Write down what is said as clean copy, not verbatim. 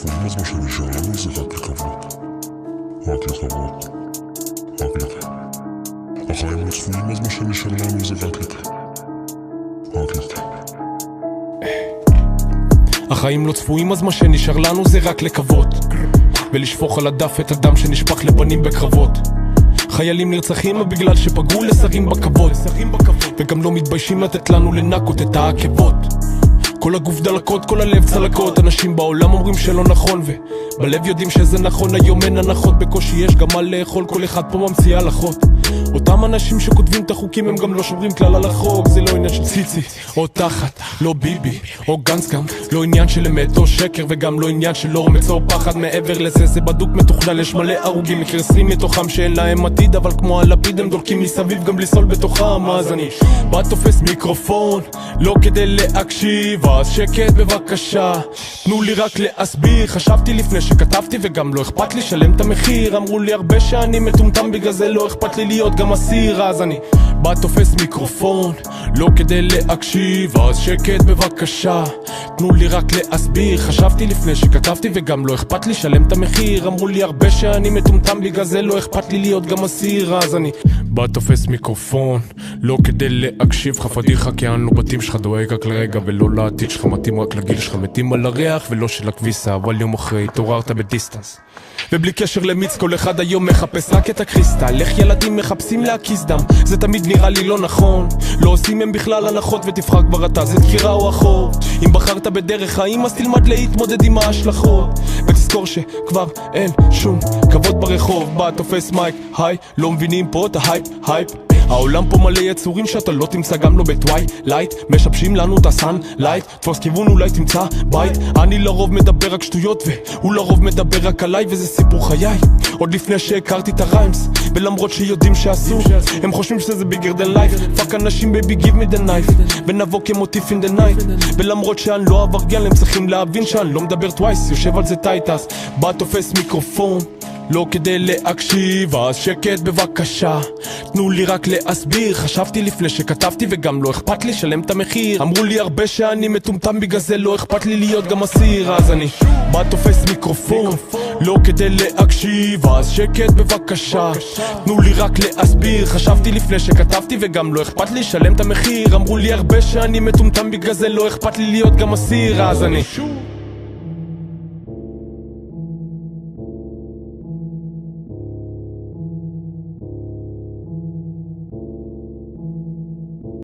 שפויים אז מה שנשאר לנו זה רק לקוות. רק לקוות. רק לקוות. החיים לא צפויים אז מה שנשאר לנו זה רק לקוות. רק לקוות. החיים לא צפויים אז מה שנשאר לנו זה רק לקוות ולשפוך על הדף את הדם שנשפך לבנים בקרבות. חיילים נרצחים בגלל שפגעו לשרים בכבוד, וגם לא מתביישים לתת לנו לנקות את העקבות. כל הגוף דלקות, כל הלב צלקות. אנשים בעולם אומרים שלא נכון, ובלב יודעים שזה נכון. היום אין הנחות, בקושי יש גם מה לאכול. כל אחד פה ממציא הלכות. אותם אנשים שכותבים את החוקים הם גם לא שומרים כלל על החוק. זה לא עניין של ציצי או תחת, לא ביבי או גנץ, גם לא עניין של אמת או שקר, וגם לא עניין של אומץ או פחד. מעבר לזה זה בדוק מתוכנן, יש מלא הרוגים, מקרה 20 מתוכם שאין להם עתיד, אבל כמו הלפיד הם דולקים מסביב גם בלי סול בתוכם. אז אני בא תופס מיקרופון לא כדי להקשיב, אז שקט בבקשה, תנו לי רק להסביר. חשבתי לפני שכתבתי וגם לא אכפת לי שלם את המחיר. אמרו לי הרבה שאני מטומטם, בגלל זה לא אכפת לי להיות גם אסיר. אז אני בא תופס מיקרופון לא כדי להקשיב, אז שקט בבקשה, תנו לי רק להסביר. חשבתי לפני שכתבתי וגם לא אכפת לי שלם את המחיר. אמרו לי הרבה שאני מטומטם, בגלל זה לא אכפת לי להיות גם אסיר. אז אני בא תופס מיקרופון לא כדי להקשיב. חפדיך כי אנו בתים שלך דואג רק לרגע ולא לעתיד שלך, מתאים רק לגיל שלך, מתים על הריח ולא של הכביסה, אבל יום אחרי התעוררת בדיסטנס. ובלי קשר למיץ כל אחד היום מחפש רק את הקריסטל. איך ילדים מחפשים להקיס דם, זה תמיד נראה לי לא נכון. לא עושים הם בכלל הנחות, ותבחר כבר אתה, זה דקירה או החור. אם בחרת בדרך חיים אז תלמד להתמודד עם ההשלכות, ותזכור שכבר אין שום כבוד ברחוב. בא תופס מייק, היי, לא מבינים פה את ההייפ. העולם פה מלא יצורים שאתה לא תמצא גם לא בטווילייט. משבשים לנו את הסאנלייט, תפוס כיוון אולי תמצא בית. אני לרוב מדבר רק שטויות והוא לרוב מדבר רק עליי, וזה סיפור חיי עוד לפני שהכרתי את הריימס. ולמרות שיודעים שעשו, הם חושבים שזה bigger than life. פאק אנשים baby give me the knife, ונבוא כמוטיף in the night. ולמרות שאני לא עבריין הם צריכים להבין שאני לא מדבר טווייס, יושב על זה טייטס. בא תופס מיקרופון לא כדי להקשיב, אז שקט בבקשה, תנו לי רק להסביר. חשבתי לפני שכתבתי וגם לא אכפת לי שלם את המחיר. אמרו לי הרבה שאני מטומטם, בגלל זה לא אכפת לי להיות גם אסיר. אז אני בא תופס מיקרופון לא כדי להקשיב, אז שקט בבקשה, תנו לי רק להסביר. חשבתי לפני שכתבתי וגם לא אכפת לי שלם את המחיר. אמרו לי הרבה שאני מטומטם, בגלל זה לא אכפת לי להיות גם אסיר. אז אני